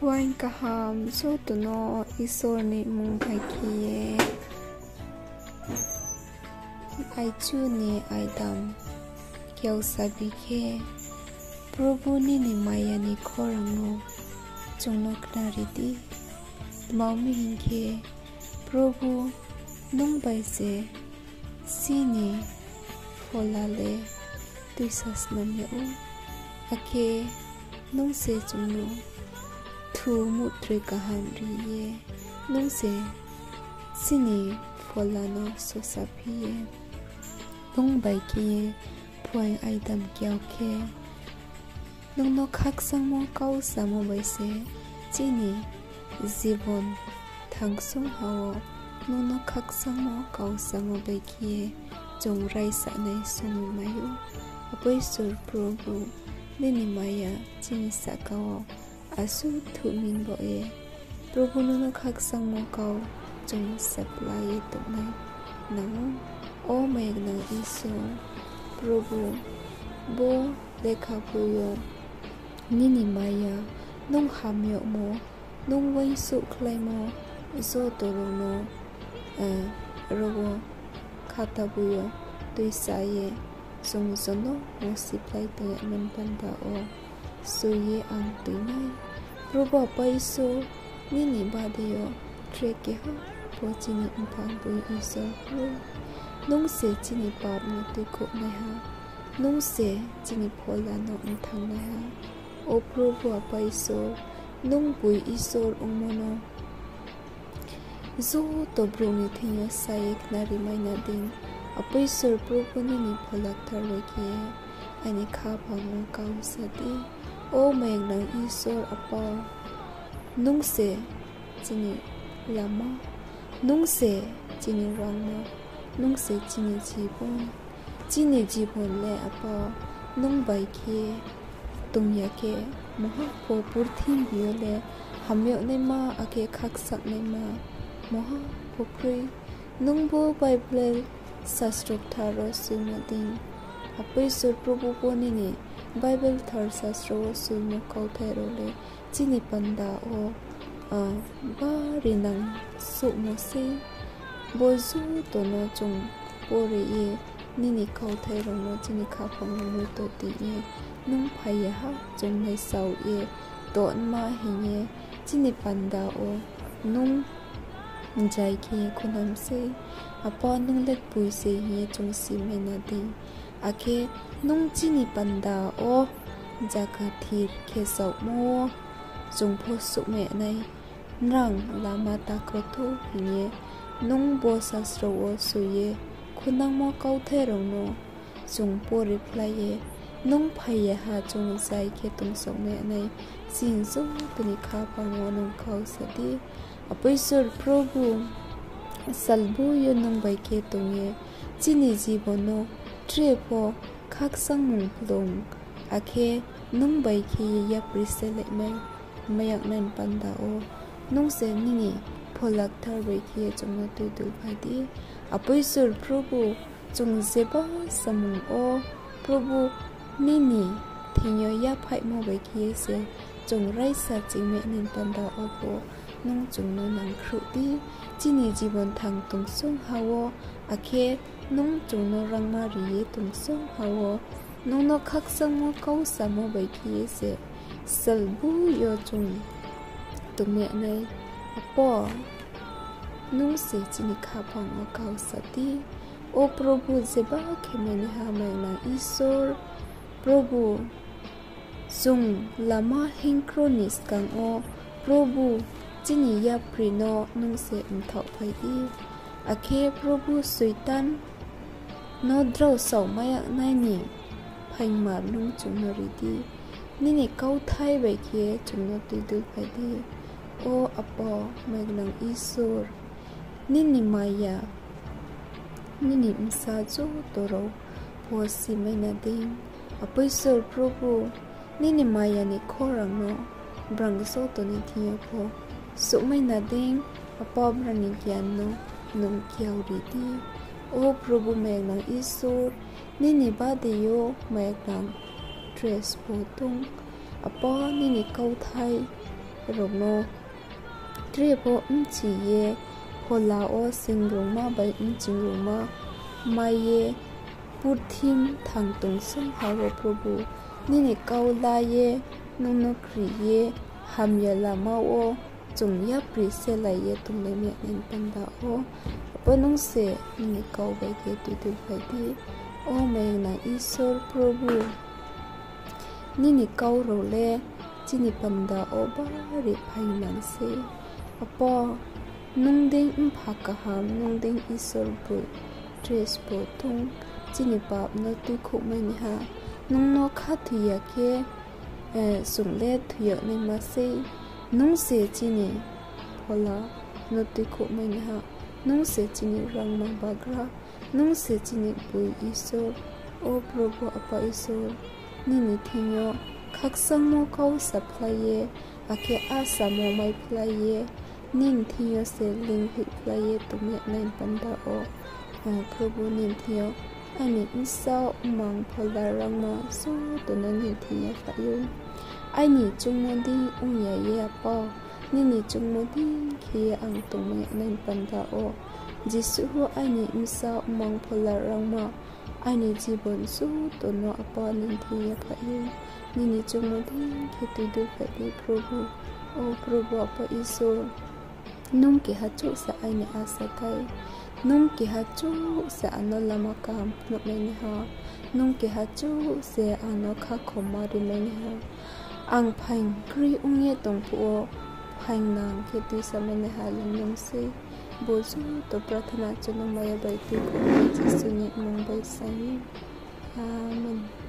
Huang kaham so to no isor ni mung pai kiye ai chu ni ai dam kyau sabi ke Prabhu ni maya ni khorang no chungno knari di maumi hinke Prabhu nung bai se sini folale tuisas nam ya u ake nung se chungno thu mutre kaham riye nung se sini folano sosapiye nung bai kiye puang ai dam kyau ke nung no khak sang mo kau samo bai se chini জীবন থাংসং হাও নুনো খাকসাং মো কাউসাং মো বেকিয়ে জংরাই সানাই সুমি মায়ু অপৈসুর প্রভু নিনি মায়া চিনি সাকাও আসু থুমিন বয়ে প্রভু নুনো খাকসাং মো কাউ জং সাপ্লাই তোনাই নামো ও মেঘনা ইসো প্রভু বো লেখা পুয়ো নিনি মায়া নুং হামিও মো nung wai su klai mo zo toro no robo khata buyo tui saye sung zono mo siplai te nan panda o suye ang tui nai robo pai so nini badeyo treke ha po chini impang bui iso ru nung se chini pap no tui ko nai ha nung se chini phola no thang nai ha o robo pai so nung bui isor umono zo to bruni thiyo saik na rimai na din apoi sor propuni ni pholak tharwe ki ani kha phang kaw sati o meg na isor apa nung se chini lama nung se chini rangma nung se chini jibon le apa nung bai ki tumya ke moha po purthim biole hamyo ne ma ake khaksak ne ma moha pokri nungbo bible sastrok tharo sumadin apoi sur probu poni ni bible thar sastro sumo kauthero le chini panda o ba rinang sumo se bozu tono chung pore ye nini kauthero no chini khapang no to ti ye nung phaya ha chung nei sau ye ton ma hinye chini panda o nung jai ki khunam se apa nung let pui se ye chung si mena di ake nung chini panda o jaka thir khe sau mo chung pho su me nai nrang lama ta ko thu hinye nung bo sastro o su ye khunang mo kau the rong no chung po reply ye nung phaya ha chung sai ke tung so me nai sin so tuni kha pango nung khau sati apaisur prabhu salbu yo nung bai ke tung ye chini jibono trepo khak sang mung plong akhe nung bai ke ya prisele me mayak nan panda o nung se nini pholak thar bai ke chung tu tu phadi apaisur prabhu chung seba samung o prabhu nini thinyo ya phai mo bai ki se chung rai sa ching me nin panda opo nung chung no nang khru ti chini jibon thang tung sung hawo akhe nung chung no rang ma ri tung sung hawo nung no khak sang mo kau sa mo bai ki se salbu yo chung tung me nai apo nung se chini kha phang o kau sa ti o prabhu jeba khemeni ha mai na isor Prabhu sung lama hinkronis kang o Prabhu chini ya prino nung se thau phai di akhe Prabhu suitan no draw sau maya nai ni phai mar nung chung no ri di nini kau thai bai ke chung no tu du phai di o apo magnang isor nini maya nini msa jo toro po si mena ding apaisur prabhu nini maya ni khorang no brang so to ni thiyo pho sumai na ding apa brani gyan no nung kyau ri ti o prabhu meg nang isur nini badiyo meg nang dress po tung apa nini kau thai rong no tre po chi ye hola o sing rong ma bai ching rong ma mai ye puthim thang tung sum hawo prabhu nini kaula ye nung kri ye ham ya lama o chung ya pri se la ye tum le me nin panda o panung se nini kau bai ke tu phai di o mai na isor prabhu nini kau ro le chini panda o ba ri phai man se apa nung ding phaka ham nung ding isor bu tres po tung chini pap no tu khu mai ni ha nung no kha thuya ke sung le thuya ne ma se nung se chini phola no tu khu mai ni ha nung se chini rang ma bagra nung se chini bu isor o prabhu apa isor nini thinyo khaksang mo kau saplaye ake asa mo mai playe nin thiyo se ling hi playe tumya nain panda o prabhu nin thiyo ani insao mang phola rangma so tono nin thiya fayo ani chungmodi unya ye apa nini chungmodi khi ang tumya nain panda o jisu ho ani insao mang phola rangma ani jibon so tono apa nin thiya fayo nini chungmodi khi tu fayo prabhu o prabhu apa iso nung ki hachu sa aini asa kai nung ki hachu sa ano lama kam no meni ha nung ki hachu se ano kha khoma ri meni ha ang phain kri ungye tong pu phain nang ke tu sa meni ha lung se bozu to prathana chano maya bai tu ko jisu ni mong bai sai amen.